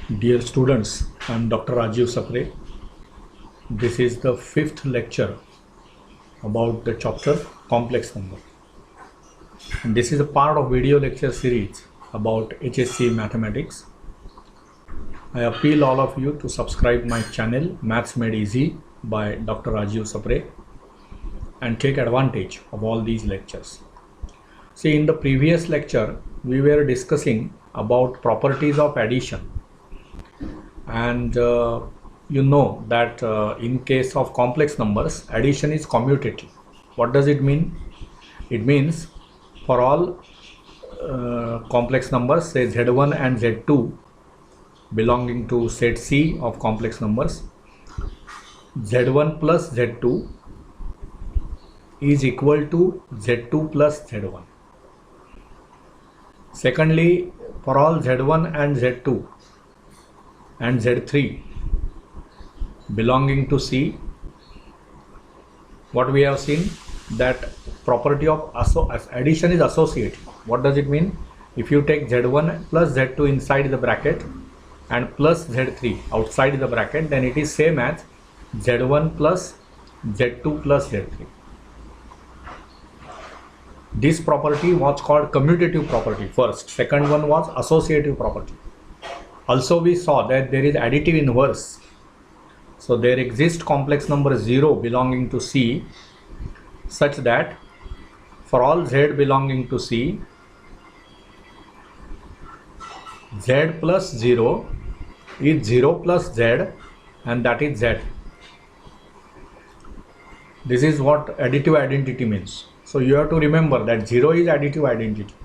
Dear students, I am Dr. Rajiv Sapre. This is the 5th lecture about the chapter complex number. And this is a part of video lecture series about HSC mathematics. I appeal all of you to subscribe my channel Maths Made Easy by Dr. Rajiv Sapre and take advantage of all these lectures. See, in the previous lecture we were discussing about properties of addition. And you know that in case of complex numbers, addition is commutative. What does it mean? It means for all complex numbers, say Z1 and Z2 belonging to set C of complex numbers, Z1 plus Z2 is equal to Z2 plus Z1. Secondly, for all Z1 and Z2 and Z3 belonging to C, what we have seen, that property of addition is associative. What does it mean? If you take Z1 plus Z2 inside the bracket and plus Z3 outside the bracket, then it is same as Z1 plus Z2 plus Z3. This property was called commutative property first. Second one was associative property. Also we saw that there is additive inverse. So there exists complex number 0 belonging to C such that for all Z belonging to C, Z plus 0 is 0 plus Z, and that is Z. This is what additive identity means. So you have to remember that 0 is additive identity.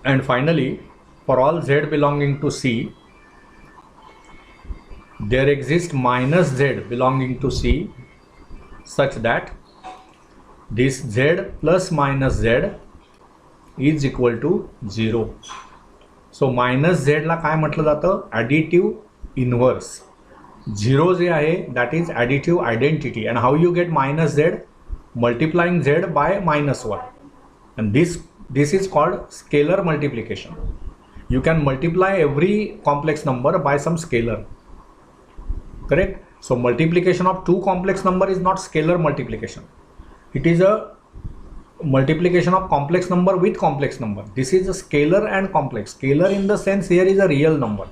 And finally, for all Z belonging to C, there exists minus Z belonging to C such that this Z plus minus Z is equal to 0. So minus Z ला काय म्हटलं जातं? Additive inverse. 0 जे आहे that is additive identity. And how you get minus Z? Multiplying Z by minus 1. And this is called scalar multiplication. You can multiply every complex number by some scalar. Correct? So multiplication of two complex number is not scalar multiplication. It is a multiplication of complex number with complex number. This is a scalar and complex. Scalar in the sense here is a real number.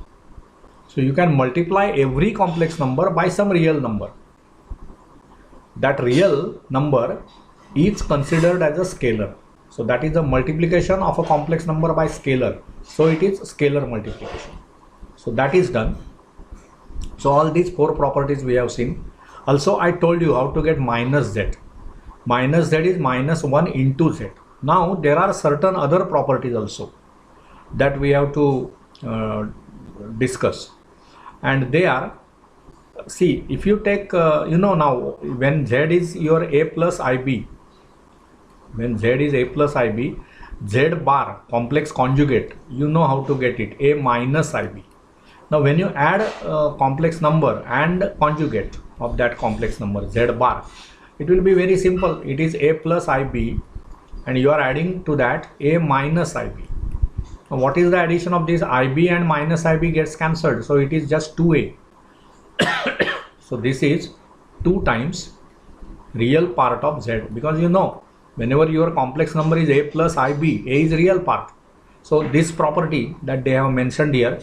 So you can multiply every complex number by some real number. That real number is considered as a scalar. So that is the multiplication of a complex number by scalar. So it is scalar multiplication. So that is done. So all these four properties we have seen. Also I told you how to get minus Z. Minus Z is minus 1 into Z. Now there are certain other properties also that we have to discuss. And they are, see, if you take, now when Z is your A plus IB, when Z is A plus IB, Z bar complex conjugate, you know how to get it, A minus IB. Now when you add a complex number and conjugate of that complex number Z bar, it will be very simple. It is A plus IB and you are adding to that A minus IB. Now what is the addition of this? IB and minus IB gets cancelled, so it is just 2A. So this is 2 times real part of Z, because you know whenever your complex number is A plus IB, A is real part. So this property that they have mentioned here,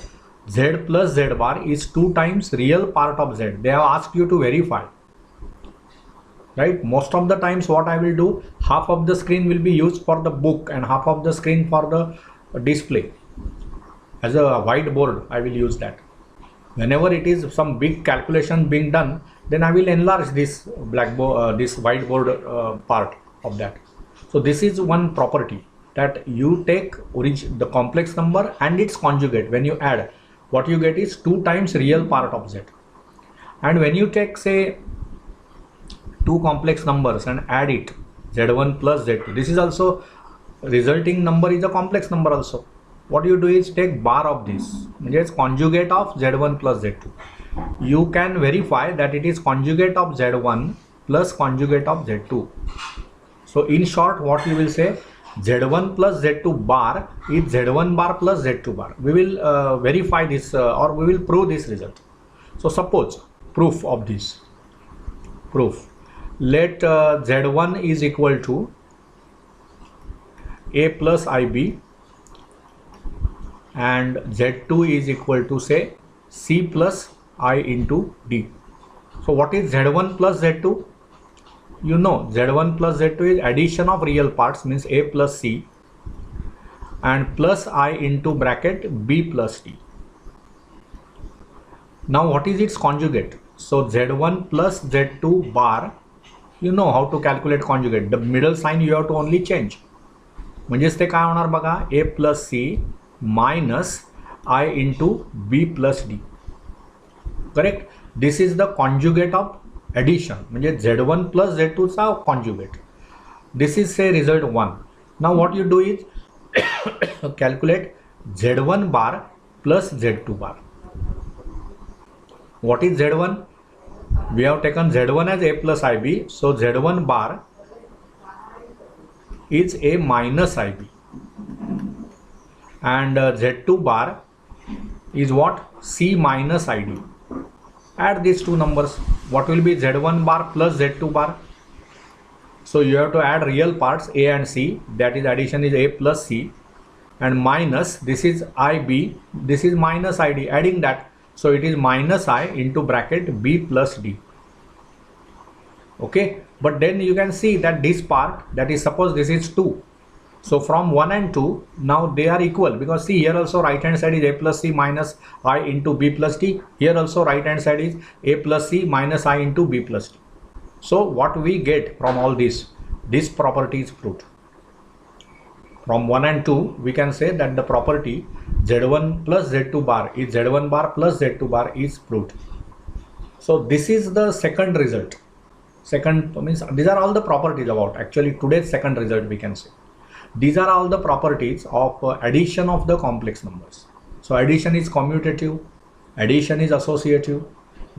Z plus Z bar is 2 times real part of Z. They have asked you to verify. Right? Most of the times what I will do, half of the screen will be used for the book and half of the screen for the display. As a whiteboard, I will use that. Whenever it is some big calculation being done, then I will enlarge this blackboard, this whiteboard part of that. So this is one property, that you take the complex number and its conjugate. When you add, what you get is 2 times real part of Z. And when you take, say, 2 complex numbers and add it, Z1 plus Z2, this is also resulting number is a complex number also. What you do is take bar of this, it's conjugate of Z1 plus Z2. You can verify that it is conjugate of Z1 plus conjugate of Z2. So in short, what you will say, Z1 plus Z2 bar is Z1 bar plus Z2 bar. We will verify this or we will prove this result. So suppose proof of this. Proof. Let Z1 is equal to A plus IB and Z2 is equal to say C plus I into D. So what is Z1 plus Z2? You know Z1 plus Z2 is addition of real parts, means A plus C, and plus I into bracket B plus D. Now what is its conjugate? So Z1 plus Z2 bar, you know how to calculate conjugate. The middle sign you have to only change. म्हणजेच ते काय होणार बघा, A plus C minus I into B plus D. Correct? This is the conjugate of addition, म्हणजे Z1 plus Z2 चा conjugate. This is say result 1. Now what you do is calculate Z1 bar plus Z2 bar. What is Z1? We have taken Z1 as A plus IB, so Z1 bar is A minus IB, and Z2 bar is what? C minus ID. Add these two numbers. What will be Z1 bar plus Z2 bar? So you have to add real parts A and C, that is addition is A plus C, and minus, this is IB, this is minus ID, adding that, so it is minus I into bracket B plus D. Okay, but then you can see that this part, that is suppose this is 2, so from 1 and 2 now they are equal, because see here also right hand side is A plus C minus I into B plus D, here also right hand side is A plus C minus I into B plus D. So what we get from all this property is proved. From 1 and 2 we can say that the property Z1 plus Z2 bar is Z1 bar plus Z2 bar is proved. So this is the second result. Second means these are all the properties about actually today's second result, we can say. These are all the properties of addition of the complex numbers. So addition is commutative, addition is associative,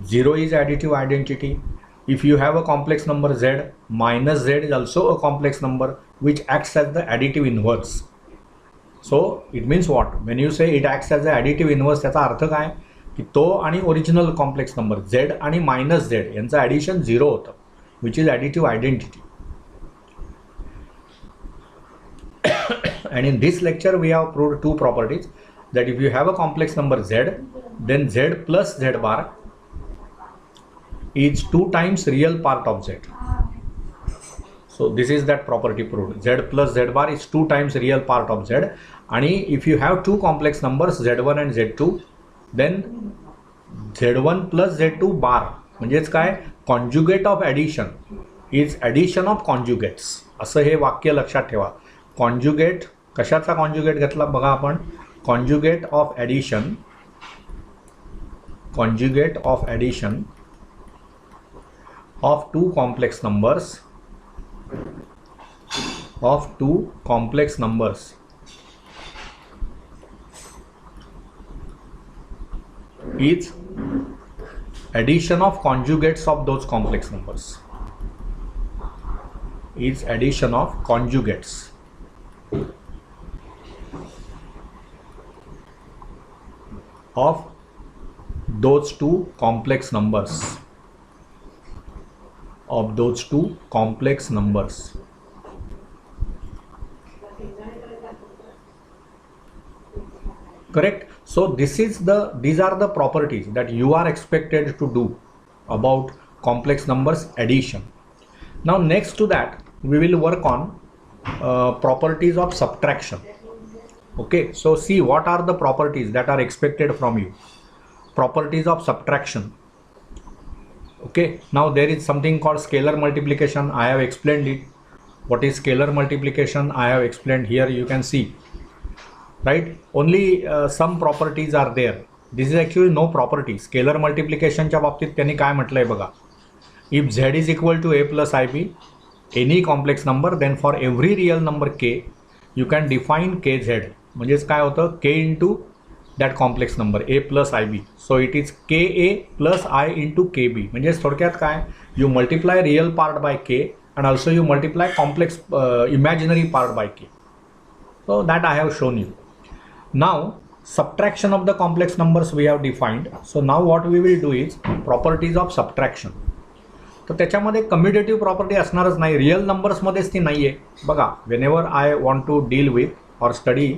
0 is additive identity. If you have a complex number Z, minus Z is also a complex number which acts as the additive inverse. So it means what? When you say it acts as the additive inverse, त्याचा अर्थ काय की तो आणि original complex number Z आणि minus Z यांचं addition 0 होतं, which is additive identity. And in this lecture we have proved two properties, that if you have a complex number Z, then Z plus Z bar is 2 times real part of Z. So this is that property proved. Z plus Z bar is 2 times real part of Z. And if you have two complex numbers Z1 and Z2, then Z1 plus Z2 bar म्हणजेच काय, conjugate of addition is addition of conjugates. असं हे वाक्य लक्षात ठेवा. Conjugate कशाचा conjugate घेतला बघा आपण, conjugate of addition of two complex numbers is addition of conjugates of those complex numbers. Is addition of conjugates of those two complex numbers. Correct? So these are the properties that you are expected to do about complex numbers addition. Now next to that we will work on properties of subtraction. Okay, so see what are the properties that are expected from you. Properties of subtraction. Okay, now there is something called scalar multiplication. I have explained it. What is scalar multiplication? I have explained here. You can see, right? Only some properties are there. This is actually no property. Scalar multiplication च्या बाबतीत त्यांनी काय म्हटलंय बघा. If Z is equal to A plus IB, any complex number, then for every real number K, you can define KZ. म्हणजेच काय होतं, K into that complex number A plus IB. So it is KA plus I into KB. म्हणजेच थोडक्यात काय, you multiply real part by K and also you multiply complex imaginary part by K. So that I have shown you. Now subtraction of the complex numbers we have defined. So now what we will do is properties of subtraction. तर त्याच्यामध्ये commutative property असणारच नाही, real नंबर्समध्येच ती नाही आहे बघा. Whenever I want to deal with or study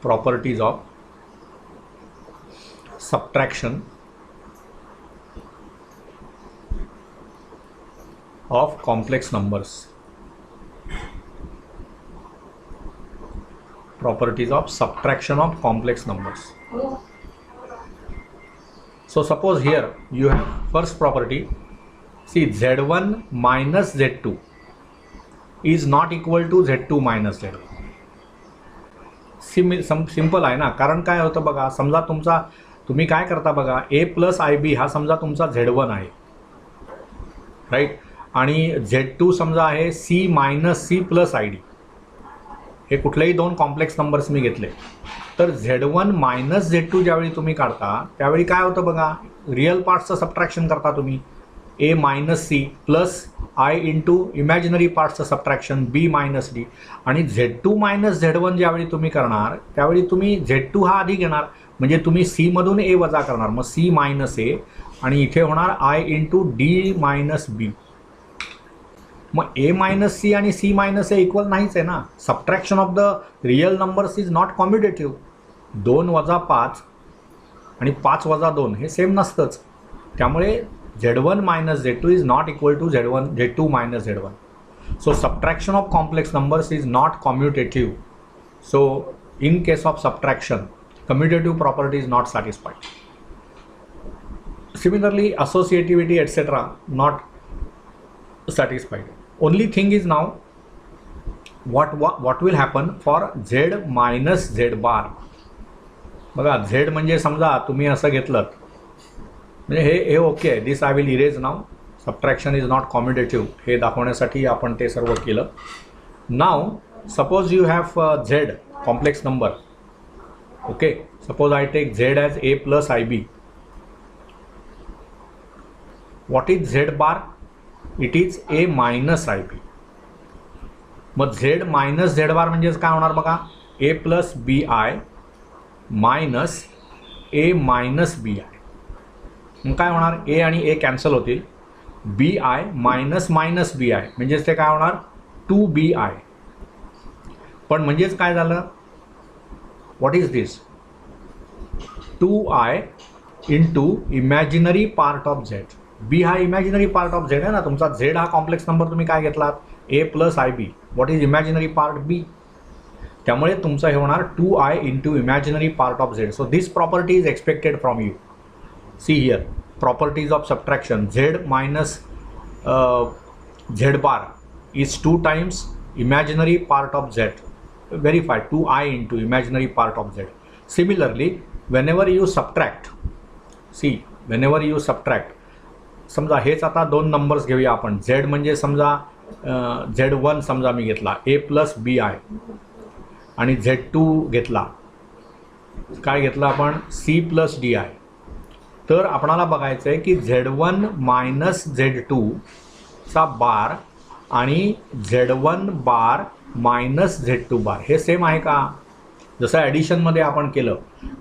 properties of subtraction of complex numbers. Properties of subtraction of complex numbers. So suppose here you have first property. See, z1 minus z2 is not equal to z2 minus z1. Simple आहे ना, कारण काय होतं बघा, समजा तुम्ही काय करता बघा, a प्लस IB हा समजा तुमचा z1 आहे, राईट, आणि z2 समजा आहे c minus c plus ID. हे कुठलेही दोन कॉम्प्लेक्स नंबर्स मी घेतले, तर z1 मायनस z2 ज्यावेळी तुम्ही काढता त्यावेळी काय होतं बघा, रिअल पार्ट्सचं सबट्रॅक्शन करता तुम्ही, a minus c plus I into imaginary पार्ट्सचं सबट्रॅक्शन b मायनस d. आणि z2 मायनस z1 ज्यावेळी तुम्ही करणार त्यावेळी तुम्ही z2 हा आधी घेणार, म्हणजे तुम्ही c मधून a वजा करणार, मग c मायनस a, आणि इथे होणार I into d minus b. मग a मायनस c आणि c मायनस a इक्वल नाहीच आहे ना. Subtraction of the real numbers is not commutative. 2 वजा 5 आणि 5 वजा 2 हे सेम नसतंच. त्यामुळे z1 minus z2 is not equal to z2 minus z1. So subtraction of complex numbers is not commutative. So in case of subtraction, commutative property is not satisfied. Similarly, associativity etc. not satisfied. Only thing is now what will happen for z minus z bar. बघा, z म्हणजे समजा तुम्ही असं घेतलं, म्हणजे हे okay आहे. This I will erase now. Subtraction is not commutative हे दाखवण्यासाठी आपण ते सर्व केलं. Now suppose you have Z complex number. Okay, suppose I take Z as a plus IB. What is Z bar? It is a minus IB. मग Z minus Z bar म्हणजेच काय होणार बघा, a plus BI minus a minus BI. मग काय होणार, a आणि a cancel होतील, BI मायनस मायनस BI म्हणजेच ते काय होणार 2BI. पण म्हणजेच काय झालं, what is this, 2I into imaginary part of Z. b हा इमॅजिनरी पार्ट ऑफ झेड आहे ना तुमचा. झेड हा कॉम्प्लेक्स नंबर तुम्ही काय घेतलात, a plus IB. What is imaginary part b. त्यामुळे तुमचं हे होणार 2I into imaginary part of Z. So this property is expected from you. See here, properties of subtraction. Z minus Z bar is 2 times imaginary part of Z. Verify 2I into imaginary part of Z. Similarly, whenever you subtract, see, whenever you subtract, समजा हेच आता दोन numbers घेऊया आपण. Z म्हणजे समजा Z1 समजा मी घेतला a plus BI, आणि Z2 घेतला, काय घेतला आपण, c प्लस DI. तर आपणाला बघायचं आहे की z1 मायनस z2 चा बार आणि z1 बार मायनस z2 बार हे सेम आहे का. जसं ॲडिशनमध्ये आपण केलं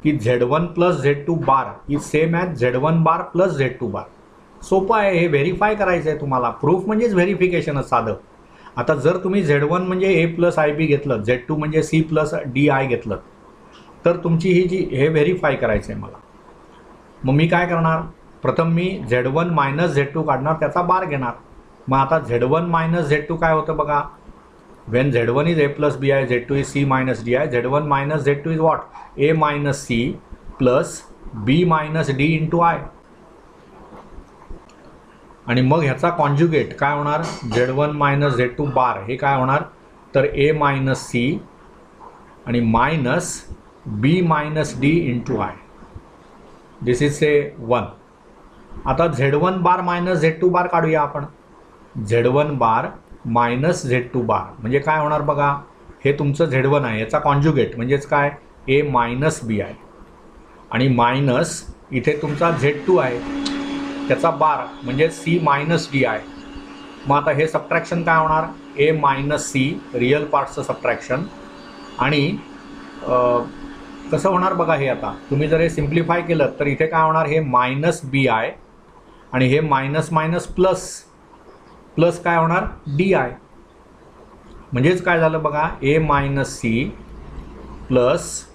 की z1 plus z2 bar is same as z1 bar plus z2 बार. सोपं आहे, हे व्हेरीफाय करायचं आहे तुम्हाला. प्रूफ म्हणजेच व्हेरिफिकेशनच साधं. आता जर तुम्ही z1 म्हणजे a प्लस IB घेतलं, z2 म्हणजे c प्लस DI घेतलं, तर तुमची ही जी हे व्हेरीफाय करायचं आहे मला. मग मी काय करणार, प्रथम मी z1 मायनस z2 काढणार, त्याचा बार घेणार. मग आता z1 मायनस z2 काय होतं बघा, when z1 is a plus BI, z2 is c minus DI, z1 minus z2 is what, a minus c plus b minus d into I. आणि मग ह्याचा conjugate काय होणार, z1 मायनस z2 बार हे काय होणार, तर a मायनस c आणि minus b minus d into I. This is से 1. आता z1 बार मायनस z2 बार काढूया आपण. z1 बार मायनस z2 बार म्हणजे काय होणार बघा, हे तुमचं z1 आहे, याचा कॉन्ज्युगेट म्हणजेच काय, a मायनस BI, आणि मायनस इथे तुमचा z2 आहे, त्याचा बार म्हणजे c मायनस DI. मग आता हे सबट्रॅक्शन काय होणार, ए मायनस सी रिअल पार्टचं सबट्रॅक्शन. आणि कसं होणार बघा, हे आता तुम्ही जर हे सिम्प्लिफाय केलं तर इथे काय होणार, हे मायनस बी आय आणि हे मायनस मायनस प्लस प्लस काय होणार डी आय. म्हणजेच काय झालं बघा, ए मायनस सी प्लस,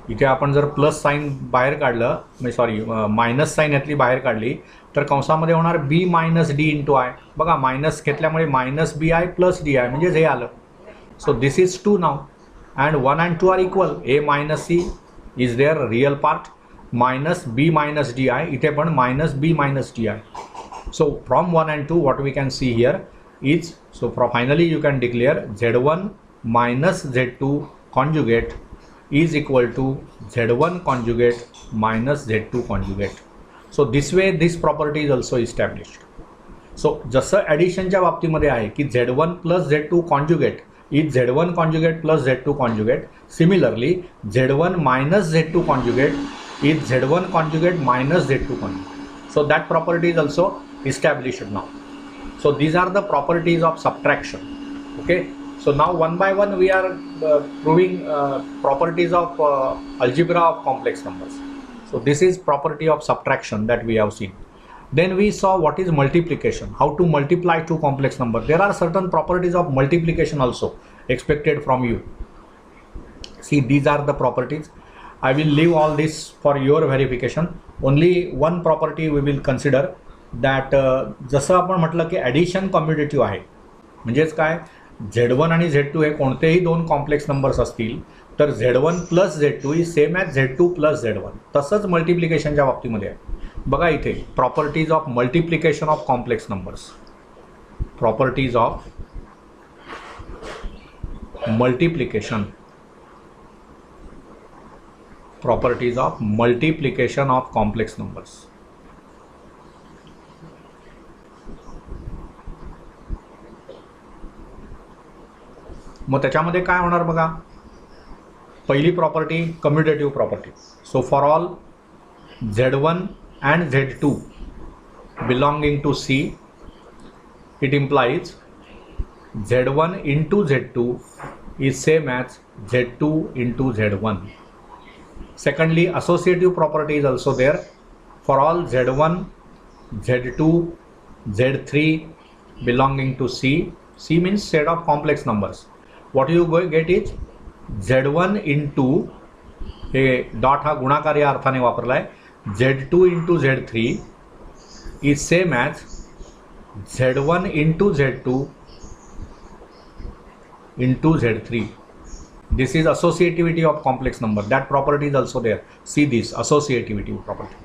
इथे आपण जर प्लस साईन बाहेर काढलं, म्हणजे सॉरी मायनस साईन यातली बाहेर काढली तर कंसामध्ये होणार B minus D into I. बघा मायनस घेतल्यामुळे minus B I plus D I म्हणजेच हे आलं. सो दिस इज 2 नाव and 1 and 2 are equal. A minus C is their real part, minus B minus DI, इथे पण minus B minus DI. So from 1 and 2 what we can see here is, so finally you can declare Z1 minus Z2 conjugate is equal to Z1 conjugate minus Z2 conjugate. So this way this property is also established. So जसं ॲडिशनच्या बाबतीमध्ये आहे की Z1 plus Z2 conjugate is Z1 conjugate plus Z2 conjugate. Similarly, Z1 minus Z2 conjugate is Z1 conjugate minus Z2 conjugate. So that property is also established now. So these are the properties of subtraction. Okay. So now one by one we are proving properties of algebra of complex numbers. So this is property of subtraction that we have seen. Then we saw what is multiplication, how to multiply two complex numbers. There are certain properties of multiplication also expected from you. See, these are the properties. I will leave all this for your verification. Only one property we will consider, that जसं आपण म्हटलं की addition commutative आहे, म्हणजेच काय, Z1 आणि Z2 हे कोणतेही दोन कॉम्प्लेक्स नंबर्स असतील तर Z1 plus Z2 is same as Z2 plus Z1. तसंच मल्टिप्लिकेशनच्या बाबतीमध्ये आहे. बघा इथे properties of multiplication of complex numbers, properties of multiplication, properties of multiplication of complex numbers. मग त्याच्यामध्ये काय होणार बघा, पहिली property commutative property. So for all Z1 and Z2 belonging to C, it implies Z1 into Z2 is same as Z2 into Z1. Secondly, associative property is also there. For all Z1, Z2, Z3 belonging to C, C means set of complex numbers. What you get is Z1 into, हे dot हा गुणाकार या अर्थाने वापरला आहे, Z2 into Z3 is same as Z1 into Z2 into Z3. This is associativity of complex number. That property is also there. See this associativity property.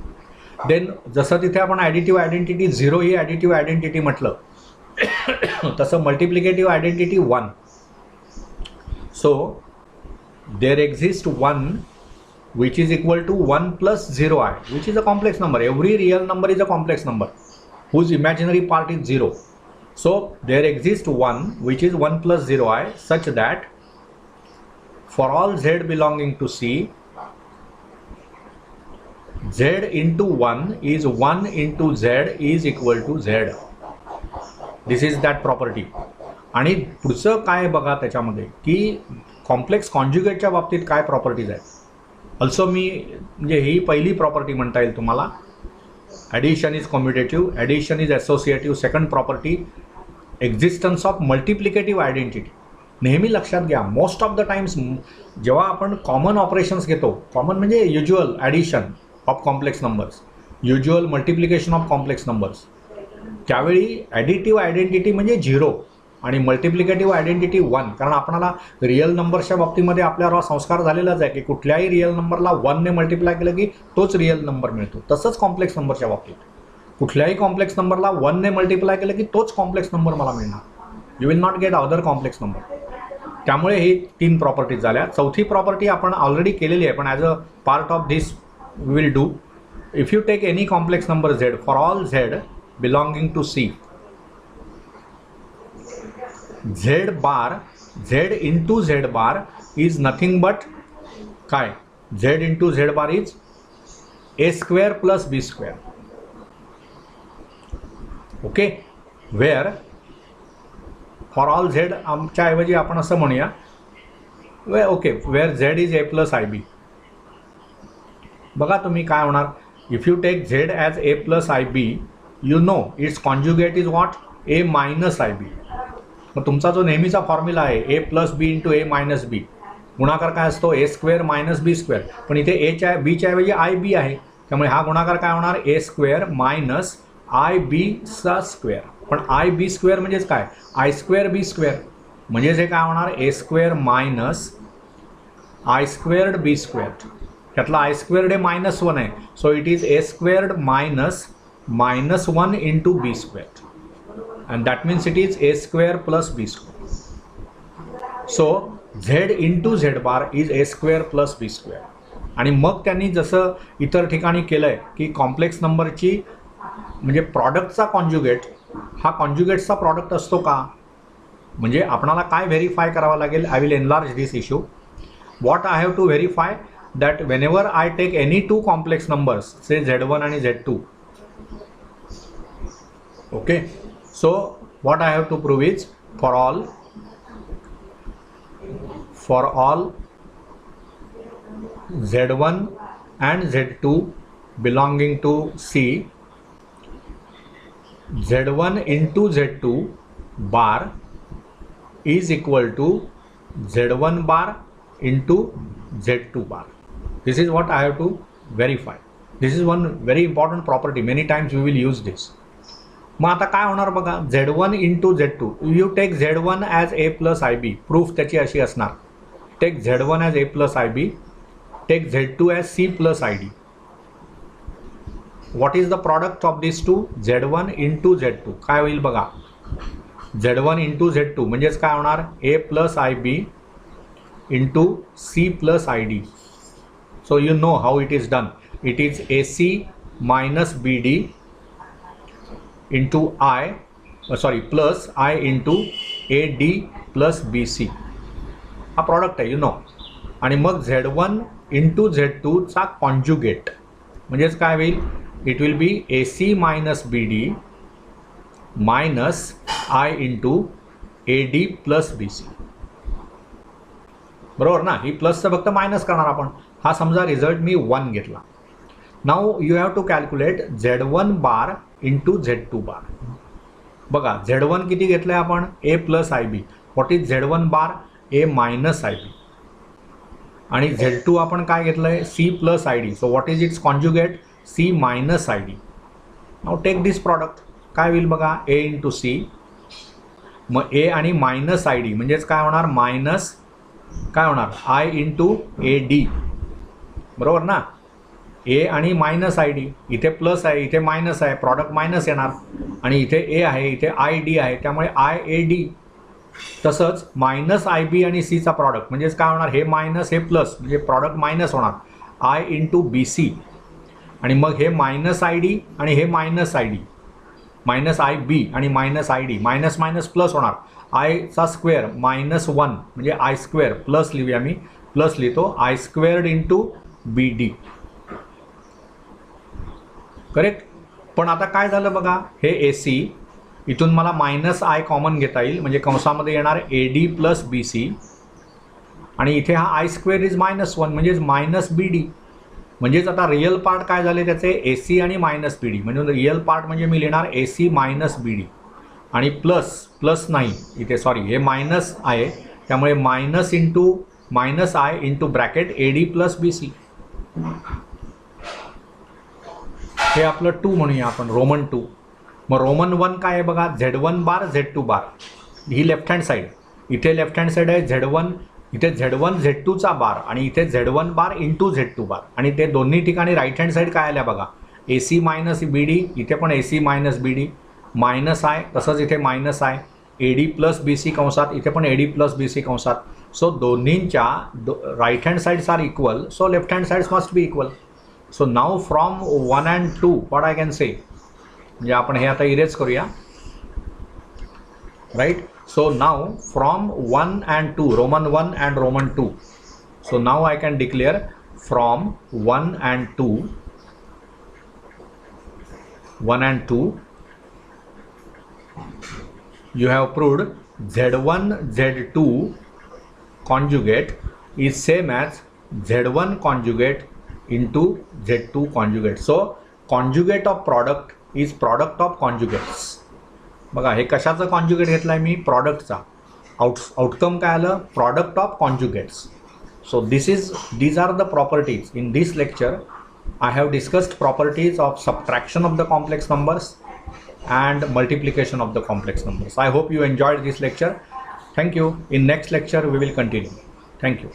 Then जसं तिथे आपण ॲडिटिव्ह आयडेंटिटी 0 ही ॲडिटिव्ह आयडेंटिटी म्हटलं तसं multiplicative identity 1. So there exists 1 which is equal to 1 plus 0i, which is a complex number. Every real number is a complex number whose imaginary part is 0. So there exists 1 which is 1 plus 0i, such that for all z belonging to C, z into 1 is 1 into z is equal to z. This is that property. आणि पुढचं काय बघा त्याच्यामध्ये की complex कॉन्ज्युगेटच्या बाबतीत काय properties आहेत. Also मी म्हणजे ही पहिली प्रॉपर्टी म्हणता येईल तुम्हाला. Addition is commutative, addition is associative. Second property existence of multiplicative identity. नेहमी लक्षात घ्या, मोस्ट ऑफ द टाइम्स जेव्हा आपण कॉमन ऑपरेशन्स घेतो, कॉमन म्हणजे usual addition of complex numbers, usual multiplication of complex numbers, त्यावेळी ॲडिटिव्ह आयडेंटिटी म्हणजे 0 आणि मल्टिप्लिकेटिव्ह आयडेंटिटी 1. कारण आपल्याला रिअल नंबर्सच्या बाबतीमध्ये आपल्यावर हा संस्कार झालेलाच आहे की कुठल्याही रिअल नंबरला 1 ने मल्टिप्लाय केलं की तोच रिअल नंबर मिळतो. तसंच कॉम्प्लेक्स नंबरच्या बाबतीत कुठल्याही कॉम्प्लेक्स नंबरला 1 ने मल्टिप्लाय केलं की तोच कॉम्प्लेक्स नंबर मला मिळणार. You will not get other complex number. त्यामुळे ही 3 प्रॉपर्टीज झाल्या. चौथी प्रॉपर्टी आपण ऑलरेडी केलेली आहे, पण as a part of this we will do. If you take any complex number z, for all z belonging to C, z bar, z into z bar is nothing but काय, z into z bar is a square plus b square. Okay, where for all Z आमच्या ऐवजी आपण असं म्हणूया okay where Z is A plus I B. बघा तुम्ही काय होणार, if you take Z as A plus I B you know its conjugate is what A minus I B. मग तुमचा जो नेहमीचा फॉर्म्युला आहे A plus B into A minus B, गुणाकार काय असतो A square minus B square, पण इथे एच्या बीच्या ऐवजी आय बी आहे, त्यामुळे हा गुणाकार काय होणार A square minus I B चा स्क्वेअर. पण आय बी स्क्वेअर म्हणजेच काय आय स्क्वेअर बी स्क्वेअर, म्हणजेच हे काय होणार A square minus I squared B square. त्यातला आय स्क्वेअर्ड हे -1 आहे, so it is A squared minus -1 into B square and that means it is a square plus b square. So z into z bar is a square plus b square. आणि मग त्यांनी जसं इतर ठिकाणी केलं आहे की कॉम्प्लेक्स नंबरची म्हणजे प्रॉडक्टचा कॉन्ज्युगेट हा कॉन्ज्युगेटचा प्रॉडक्ट असतो का, म्हणजे आपणाला काय व्हेरीफाय करावं लागेल. I will enlarge this issue. What I have to verify that whenever I take any two complex numbers say z1 आणि z2. Okay, so what I have to prove is for all z1 and z2 belonging to C, z1 into z2 bar is equal to z1 bar into z2 bar. This is what I have to verify. This is one very important property. Many times we will use this. मग आता काय होणार बघा, z1 into z2 you take z1 as A plus I B. Proof त्याची अशी असणार take z1 as A plus I B, take z2 as C plus I D. What is the product of this two z1 into z2 काय होईल बघा, z1 into z2 म्हणजेच काय होणार A plus I B into C plus I D. So you know how it is done. It is A C minus B D into plus I into A D plus B C. हा product आहे you know. आणि मग z1 into z2 चा conjugate म्हणजेच काय होईल, it will be A C minus B D minus I into A D plus B C. बरोबर ना, ही प्लसचं फक्त मायनस करणार आपण. हा समजा रिझल्ट मी 1 घेतला. Now you have to calculate z1 bar into z2 bar. बघा z1 किती घेतलं आहे आपण A plus I B. What is z1 bar A minus I B. आणि z2 आपण काय घेतलं आहे C plus I D. So what is its conjugate C minus I D. Now take this product काय होईल बघा ए इंटू सी, मग ए आणि minus I D म्हणजेच काय होणार मायनस काय होणार आय इंटू ए डी. बरोबर ना, ए आणि मायनस आय डी. इथे प्लस आहे इथे मायनस आहे, प्रॉडक्ट मायनस येणार. आणि इथे ए आहे इथे आय डी आहे, त्यामुळे आय ए डी. तसंच मायनस आय बी आणि सीचा प्रॉडक्ट म्हणजेच काय होणार हे मायनस हे प्लस म्हणजे प्रॉडक्ट मायनस होणार आय इंटू बी सी. आणि मग हे मायनस आय डी आणि हे minus I D minus I B आणि minus I D minus minus plus होणार आयचा स्क्वेअर -1 म्हणजे आय स्क्वेअर प्लस लिहूया मी प्लस लिहितो I squared into B D. Correct. पण आता काय झालं बघा हे ए सी इथून मला मायनस आय कॉमन घेता येईल म्हणजे कंसामध्ये येणार A D plus B C. आणि इथे हा आय स्क्वेअर इज -1 म्हणजेच मायनस बी डी. म्हणजेच आता रिअल पार्ट काय झाले त्याचे ए सी आणि मायनस बी डी. म्हणजे रिअल पार्ट म्हणजे मी लिहिणार A C minus B D आणि प्लस नाही इथे सॉरी हे मायनस आहे त्यामुळे minus into minus I into bracket A D plus B C. हे आपलं 2 म्हणूया आपण रोमन 2. मग रोमन 1 काय आहे बघा z1 बार z2 बार. ही लेफ्ट हँड साईड. इथे लेफ्ट हँड साईड आहे z1 इथे z1 z2 चा बार आणि इथे z1 बार इंटू z2 बार. आणि ते दोन्ही ठिकाणी राईट हँड साईड काय आल्या बघा A C minus B D. इथे पण A C minus B D minus I तसंच इथे minus I A D plus B C कंसात इथे पण A D plus B C कंसात. सो दोन्हींच्या right hand sides are equal so left hand sides must be equal. So now from 1 and 2 what I can say म्हणजे आपण हे आता erase करूया right. So now from 1 and 2 Roman 1 and Roman 2. So now I can declare from 1 and 2 you have proved Z1 Z2 conjugate is same as Z1 conjugate into Z2 conjugate. So conjugate of product is product of conjugates. बघा हे कशाचा conjugate घेतलाय मी, प्रॉडक्टचा. Outcome काय आलं, product of conjugates. So these are the properties. In this lecture I have discussed properties of subtraction of the complex numbers and multiplication of the complex numbers. I hope you enjoyed this lecture. Thank you. In next lecture we will continue. Thank you.